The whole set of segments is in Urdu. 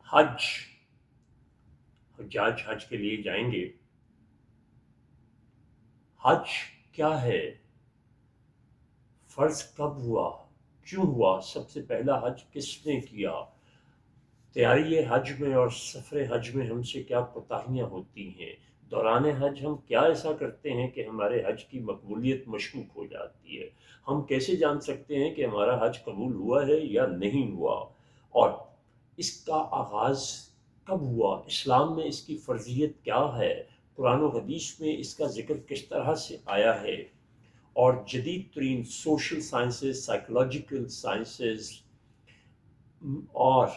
حجاج حج کے لیے جائیں گے. حج کیا ہے؟ فرض کب ہوا؟ کیوں ہوا؟ سب سے پہلا حج کس نے کیا؟ تیاری حج میں اور سفر حج میں ہم سے کیا کوتاہیاں ہوتی ہیں؟ دوران حج ہم کیا ایسا کرتے ہیں کہ ہمارے حج کی مقبولیت مشکوک ہو جاتی ہے؟ ہم کیسے جان سکتے ہیں کہ ہمارا حج قبول ہوا ہے یا نہیں ہوا؟ اور اس کا آغاز کب ہوا؟ اسلام میں اس کی فرضیت کیا ہے؟ قرآن و حدیث میں اس کا ذکر کس طرح سے آیا ہے؟ اور جدید ترین سوشل سائنسز، سائیکولوجیکل سائنسز اور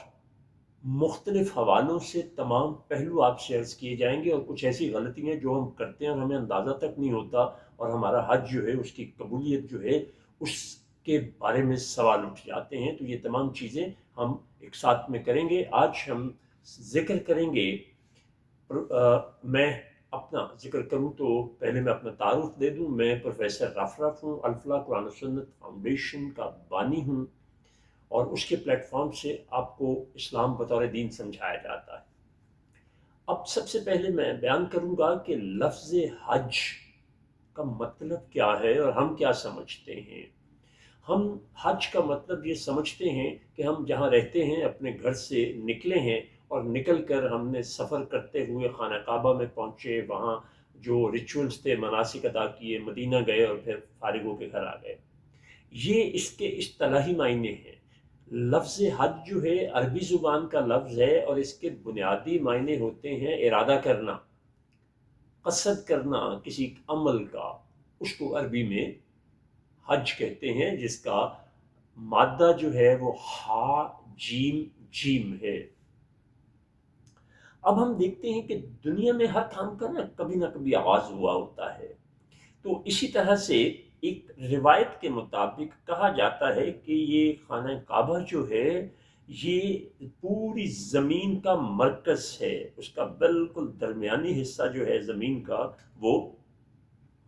مختلف حوالوں سے تمام پہلو آپ سے عرض کیے جائیں گے، اور کچھ ایسی غلطیاں جو ہم کرتے ہیں اور ہمیں اندازہ تک نہیں ہوتا، اور ہمارا حج جو ہے اس کی قبولیت جو ہے اس کے بارے میں سوال اٹھ جاتے ہیں. تو یہ تمام چیزیں ہم ایک ساتھ میں کریں گے. آج ہم ذکر کریں گے. میں اپنا ذکر کروں تو پہلے میں اپنا تعارف دے دوں. میں پروفیسر رفرف ہوں. الفلاح قرآن و سنت فاؤنڈیشن کا بانی ہوں، اور اس کے پلیٹ فارم سے آپ کو اسلام بطور دین سمجھایا جاتا ہے. اب سب سے پہلے میں بیان کروں گا کہ لفظ حج کا مطلب کیا ہے اور ہم کیا سمجھتے ہیں. ہم حج کا مطلب یہ سمجھتے ہیں کہ ہم جہاں رہتے ہیں اپنے گھر سے نکلے ہیں، اور نکل کر ہم نے سفر کرتے ہوئے خانہ کعبہ میں پہنچے، وہاں جو ریچولز تھے مناسک ادا کیے، مدینہ گئے اور پھر فارغ ہو کے گھر آ گئے. یہ اس کے اصطلاحی معنی ہیں. لفظ حج جو ہے عربی زبان کا لفظ ہے، اور اس کے بنیادی معنی ہوتے ہیں ارادہ کرنا، قصد کرنا کسی عمل کا. اس کو عربی میں حج کہتے ہیں، جس کا مادہ جو ہے وہ ہا جیم جیم ہے. اب ہم دیکھتے ہیں کہ دنیا میں ہر کام کا کبھی نہ کبھی آغاز ہوا ہوتا ہے. تو اسی طرح سے ایک روایت کے مطابق کہا جاتا ہے کہ یہ خانہ کعبہ جو ہے یہ پوری زمین کا مرکز ہے. اس کا بالکل درمیانی حصہ جو ہے زمین کا وہ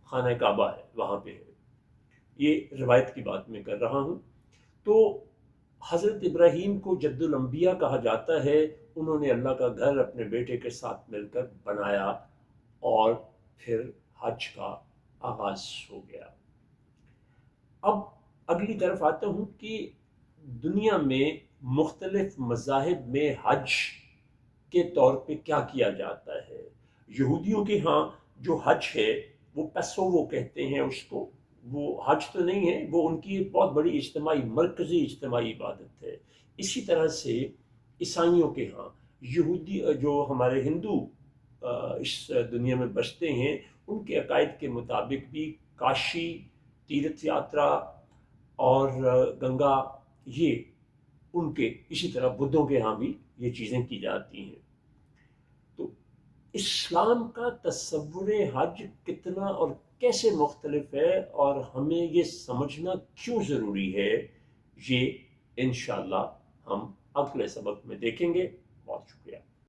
خانہ کعبہ ہے، وہاں پہ ہے. یہ روایت کی بات میں کر رہا ہوں. تو حضرت ابراہیم کو جد الانبیاء کہا جاتا ہے. انہوں نے اللہ کا گھر اپنے بیٹے کے ساتھ مل کر بنایا، اور پھر حج کا آغاز ہو گیا. اب اگلی طرف آتا ہوں کہ دنیا میں مختلف مذاہب میں حج کے طور پہ کیا کیا جاتا ہے. یہودیوں کے ہاں جو حج ہے وہ پیسوو کہتے ہیں اس کو. وہ حج تو نہیں ہے، وہ ان کی بہت بڑی اجتماعی مرکزی اجتماعی عبادت ہے. اسی طرح سے عیسائیوں کے ہاں، یہودی جو ہمارے ہندو اس دنیا میں بستے ہیں، ان کے عقائد کے مطابق بھی کاشی تیرتھ یاترا اور گنگا، یہ ان کے اسی طرح بدھوں کے ہاں بھی یہ چیزیں کی جاتی ہیں. تو اسلام کا تصور حج کتنا اور کیسے مختلف ہے، اور ہمیں یہ سمجھنا کیوں ضروری ہے، یہ انشاءاللہ ہم اگلے سبق میں دیکھیں گے. بہت شکریہ.